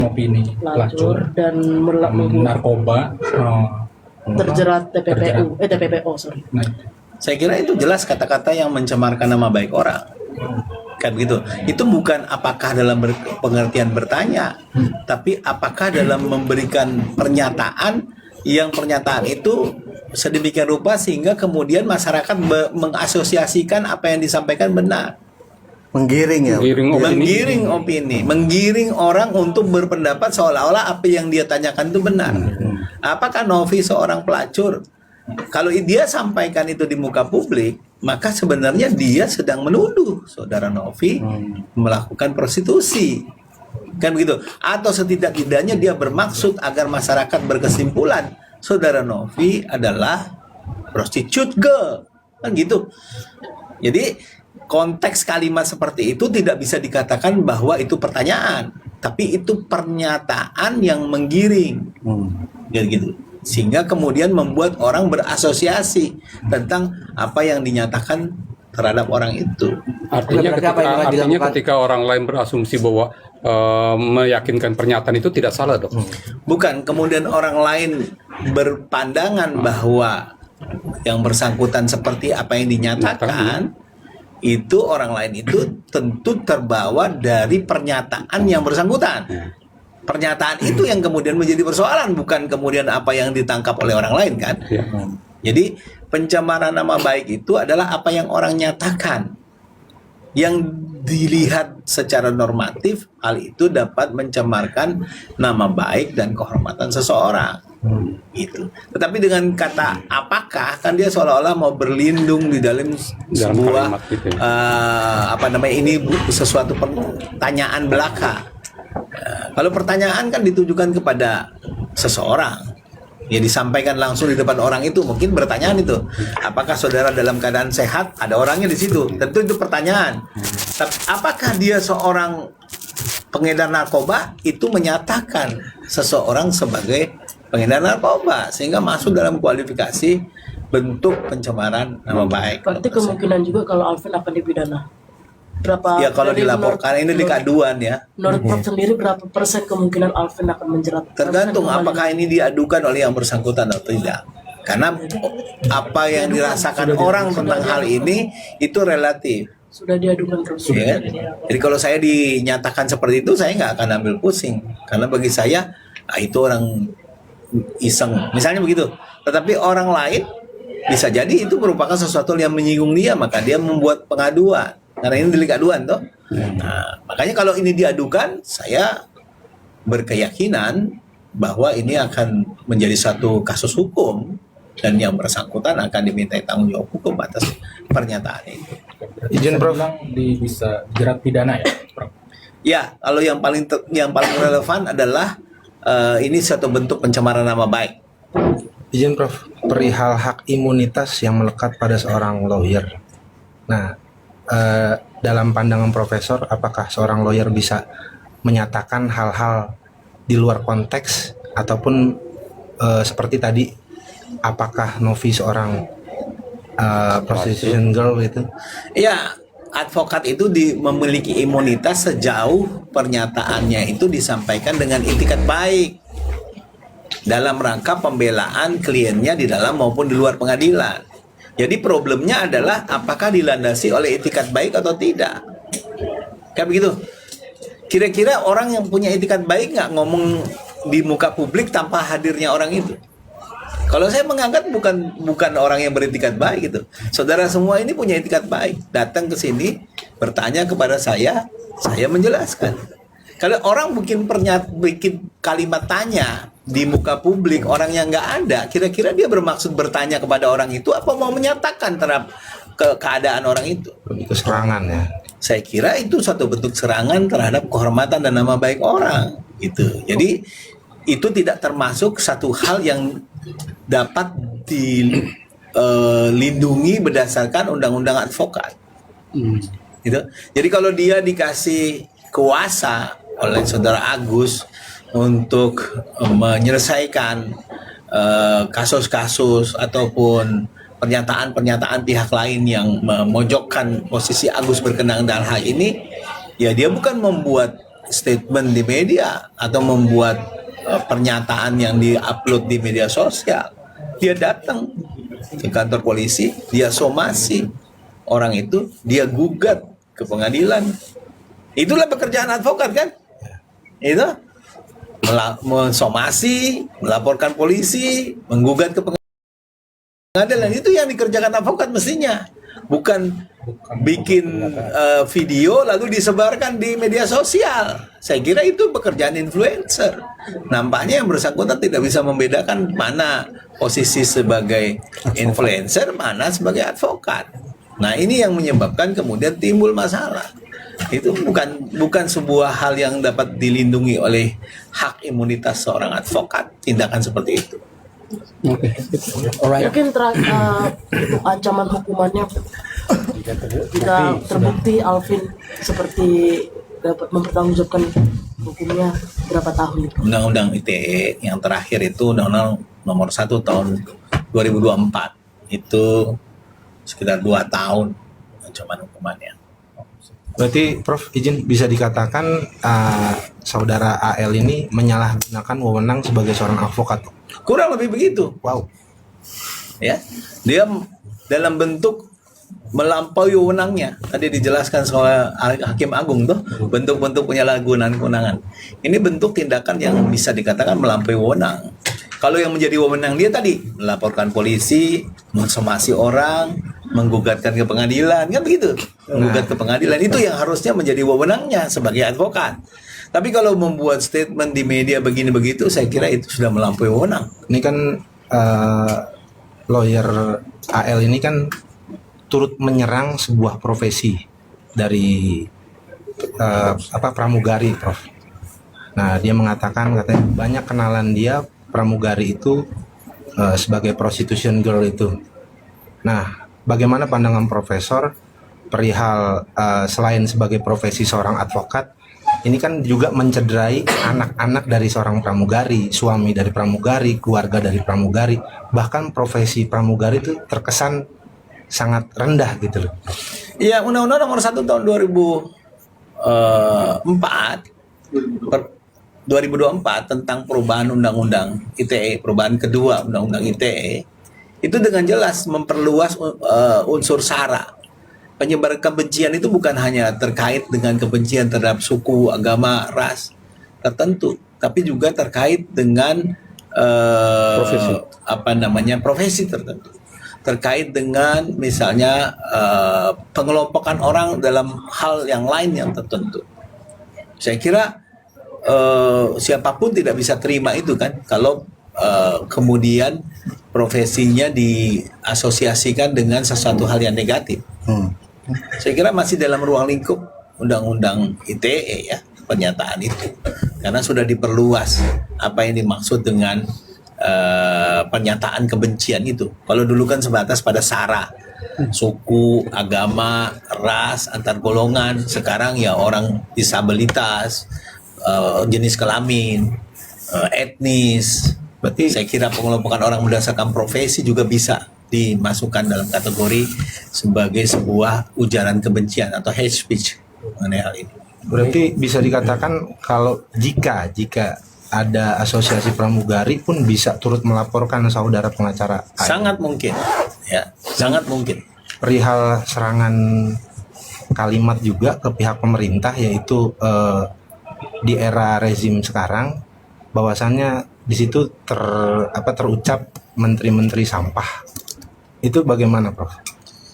opini pelacur pelacur, dan narkoba, terjerat TPPO, sorry. Nah, Saya kira itu jelas kata-kata yang mencemarkan nama baik orang. Kan gitu. Itu bukan apakah dalam pengertian bertanya, tapi apakah dalam memberikan pernyataan yang pernyataan itu sedemikian rupa sehingga kemudian masyarakat mengasosiasikan apa yang disampaikan benar. Menggiring ya. Menggiring opini, menggiring orang untuk berpendapat seolah-olah apa yang dia tanyakan itu benar. Apakah Novi seorang pelacur? Kalau dia sampaikan itu di muka publik, maka sebenarnya dia sedang menuduh saudara Novi melakukan prostitusi. Kan begitu. Atau setidak-tidaknya dia bermaksud agar masyarakat berkesimpulan saudara Novi adalah prostitute girl. Kan gitu. Jadi konteks kalimat seperti itu tidak bisa dikatakan bahwa itu pertanyaan, tapi itu pernyataan yang menggiring, gitu. Sehingga kemudian membuat orang berasosiasi tentang apa yang dinyatakan terhadap orang itu. Artinya ketika orang lain berasumsi bahwa meyakinkan pernyataan itu tidak salah, dok. Bukan, kemudian orang lain berpandangan bahwa yang bersangkutan seperti apa yang dinyatakan. Itu orang lain itu tentu terbawa dari pernyataan yang bersangkutan. Pernyataan itu yang kemudian menjadi persoalan, bukan kemudian apa yang ditangkap oleh orang lain kan. Jadi pencemaran nama baik itu adalah apa yang orang nyatakan. Yang dilihat secara normatif, hal itu dapat mencemarkan nama baik dan kehormatan seseorang. Gitu. Tetapi dengan kata apakah, kan dia seolah-olah mau berlindung di dalam sebuah gitu ya. ini sesuatu pertanyaan belaka. Kalau pertanyaan kan ditujukan kepada seseorang, ya disampaikan langsung di depan orang itu, mungkin pertanyaan itu, apakah saudara dalam keadaan sehat? Ada orangnya di situ, tentu itu pertanyaan. Tapi apakah dia seorang pengedar narkoba? Itu menyatakan seseorang sebagai pengedar narkoba, sehingga masuk dalam kualifikasi bentuk pencemaran nama baik. Berarti kemungkinan juga kalau Alvin akan dipidana. Berapa? Ya kalau dilaporkan ini di keaduan ya. Menurut Prof sendiri berapa persen kemungkinan Alvin akan menjerat? Tergantung apakah ini diadukan oleh yang bersangkutan atau tidak. Karena apa yang dirasakan orang tentang hal ini itu relatif. Sudah diadukan terus. Ya. Jadi kalau saya dinyatakan seperti itu, saya nggak akan ambil pusing. Karena bagi saya, itu orang iseng. Misalnya begitu. Tetapi orang lain bisa jadi itu merupakan sesuatu yang menyinggung dia, maka dia membuat pengaduan. Karena ini delik aduan toh. Nah, makanya kalau ini diadukan, saya berkeyakinan bahwa ini akan menjadi satu kasus hukum dan yang bersangkutan akan dimintai tanggung jawab hukum atas pernyataan itu. izin Prof, bisa jerat pidana ya, Prof? Ya, kalau yang paling relevan adalah ini suatu bentuk pencemaran nama baik. Izin Prof, perihal hak imunitas yang melekat pada seorang lawyer. Nah, dalam pandangan Profesor, apakah seorang lawyer bisa menyatakan hal-hal di luar konteks ataupun seperti tadi, apakah Novi seorang prostitution girl itu? Ya, advokat itu memiliki imunitas sejauh pernyataannya itu disampaikan dengan itikat baik dalam rangka pembelaan kliennya di dalam maupun di luar pengadilan. Jadi problemnya adalah apakah dilandasi oleh itikat baik atau tidak. Kayak begitu. Kira-kira orang yang punya itikat baik nggak ngomong di muka publik tanpa hadirnya orang itu? Kalau saya menganggap bukan orang yang beretikat baik gitu. Saudara semua ini punya etikat baik. Datang ke sini, bertanya kepada saya menjelaskan. Kalau orang bikin kalimat tanya di muka publik, orang yang nggak ada, kira-kira dia bermaksud bertanya kepada orang itu apa mau menyatakan terhadap keadaan orang itu? Itu serangan ya. Saya kira itu satu bentuk serangan terhadap kehormatan dan nama baik orang gitu. Jadi itu tidak termasuk satu hal yang dapat dilindungi berdasarkan undang-undang advokat. Gitu. Jadi kalau dia dikasih kuasa oleh saudara Agus untuk menyelesaikan kasus-kasus ataupun pernyataan-pernyataan pihak lain yang memojokkan posisi Agus berkenaan dalam hal ini, ya dia bukan membuat statement di media atau membuat pernyataan yang diupload di media sosial. Dia datang ke kantor polisi, dia somasi orang itu, dia gugat ke pengadilan. Itulah pekerjaan advokat kan? Itu mensomasi, melaporkan polisi, menggugat ke pengadilan. Itu yang dikerjakan advokat mestinya, bukan bikin video lalu disebarkan di media sosial. Saya kira itu pekerjaan influencer. Nampaknya yang bersangkutan tidak bisa membedakan mana posisi sebagai influencer, mana sebagai advokat. Nah, ini yang menyebabkan kemudian timbul masalah. Itu bukan sebuah hal yang dapat dilindungi oleh hak imunitas seorang advokat, tindakan seperti itu. Mungkin untuk ancaman hukumannya jika terbukti Alvin seperti dapat mempertanggungjawabkan hukumnya berapa tahun? Undang-Undang ITE yang terakhir itu Undang-Undang Nomor 1 Tahun 2024 itu sekitar 2 tahun ancaman hukumannya. Berarti Prof izin bisa dikatakan saudara AL ini menyalahgunakan wewenang sebagai seorang advokat. Kurang lebih begitu. Wow. Ya, dia dalam bentuk melampaui wewenangnya. Tadi dijelaskan oleh Hakim Agung tuh bentuk-bentuk penyalahgunaan kewenangan. Ini bentuk tindakan yang bisa dikatakan melampaui wewenang. Kalau yang menjadi wewenang dia tadi melaporkan polisi, mensomasi orang, menggugatkan ke pengadilan, kan begitu? Menggugat ke pengadilan itu yang harusnya menjadi wewenangnya sebagai advokat. Tapi kalau membuat statement di media begini begitu, saya kira itu sudah melampaui wewenang. Ini kan lawyer AL ini kan turut menyerang sebuah profesi dari pramugari, Prof. Nah, dia mengatakan katanya banyak kenalan dia pramugari itu sebagai prostitution girl itu. Nah, bagaimana pandangan Profesor perihal selain sebagai profesi seorang advokat, ini kan juga mencederai anak-anak dari seorang pramugari, suami dari pramugari, keluarga dari pramugari, bahkan profesi pramugari itu terkesan sangat rendah gitu loh. Iya, Undang-Undang Nomor 1 Tahun 2024 tentang perubahan Undang-Undang ITE, perubahan kedua Undang-Undang ITE, itu dengan jelas memperluas unsur SARA. Penyebaran kebencian itu bukan hanya terkait dengan kebencian terhadap suku, agama, ras tertentu, tapi juga terkait dengan profesi tertentu. Terkait dengan misalnya pengelompokan orang dalam hal yang lain yang tertentu. Saya kira siapapun tidak bisa terima itu kan, kalau kemudian profesinya diasosiasikan dengan sesuatu hal yang negatif. Saya kira masih dalam ruang lingkup Undang-Undang ITE ya pernyataan itu, karena sudah diperluas apa yang dimaksud dengan pernyataan kebencian itu. Kalau dulu kan sebatas pada SARA, suku, agama, ras, antar golongan. Sekarang ya orang disabilitas, jenis kelamin, etnis. Berarti saya kira pengelompokan orang berdasarkan profesi juga bisa dimasukkan dalam kategori sebagai sebuah ujaran kebencian atau hate speech mengenai hal ini. Berarti bisa dikatakan kalau jika ada asosiasi pramugari pun bisa turut melaporkan saudara pengacara. Sangat mungkin, ya, sangat mungkin. Perihal serangan kalimat juga ke pihak pemerintah, yaitu di era rezim sekarang, bahwasannya di situ terucap menteri-menteri sampah. Itu bagaimana, Prof?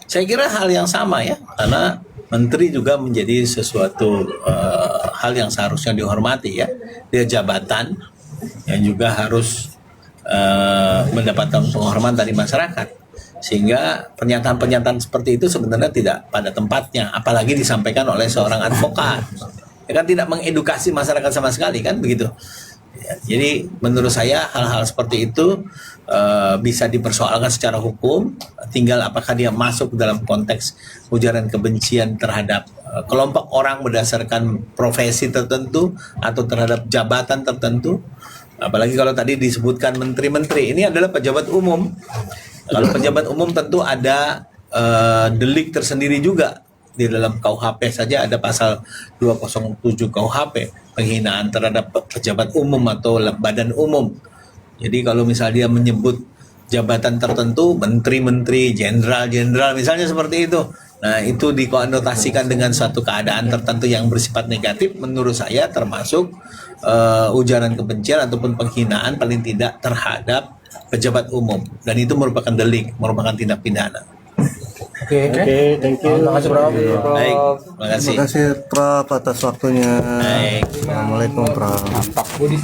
Saya kira hal yang sama ya, karena menteri juga menjadi sesuatu hal yang seharusnya dihormati ya. Dia jabatan yang juga harus mendapatkan penghormatan dari masyarakat. Sehingga pernyataan-pernyataan seperti itu sebenarnya tidak pada tempatnya, apalagi disampaikan oleh seorang advokat. Ya kan tidak mengedukasi masyarakat sama sekali kan begitu. Ya, jadi menurut saya hal-hal seperti itu bisa dipersoalkan secara hukum, tinggal apakah dia masuk dalam konteks ujaran kebencian terhadap kelompok orang berdasarkan profesi tertentu atau terhadap jabatan tertentu. Apalagi kalau tadi disebutkan menteri-menteri, ini adalah pejabat umum. Kalau pejabat umum tentu ada delik tersendiri juga di dalam KUHP saja ada pasal 207 KUHP, penghinaan terhadap pejabat umum atau badan umum. Jadi kalau misalnya dia menyebut jabatan tertentu, menteri-menteri, jenderal-jenderal misalnya seperti itu, nah itu dikonotasikan dengan suatu keadaan tertentu yang bersifat negatif, menurut saya termasuk ujaran kebencian ataupun penghinaan paling tidak terhadap pejabat umum, dan itu merupakan delik, merupakan tindak pidana. Oke, Thank you. Terima kasih, Prof. Baik, terima kasih. Terima kasih Prof atas waktunya. Baik. Assalamualaikum Prof. Pak Budi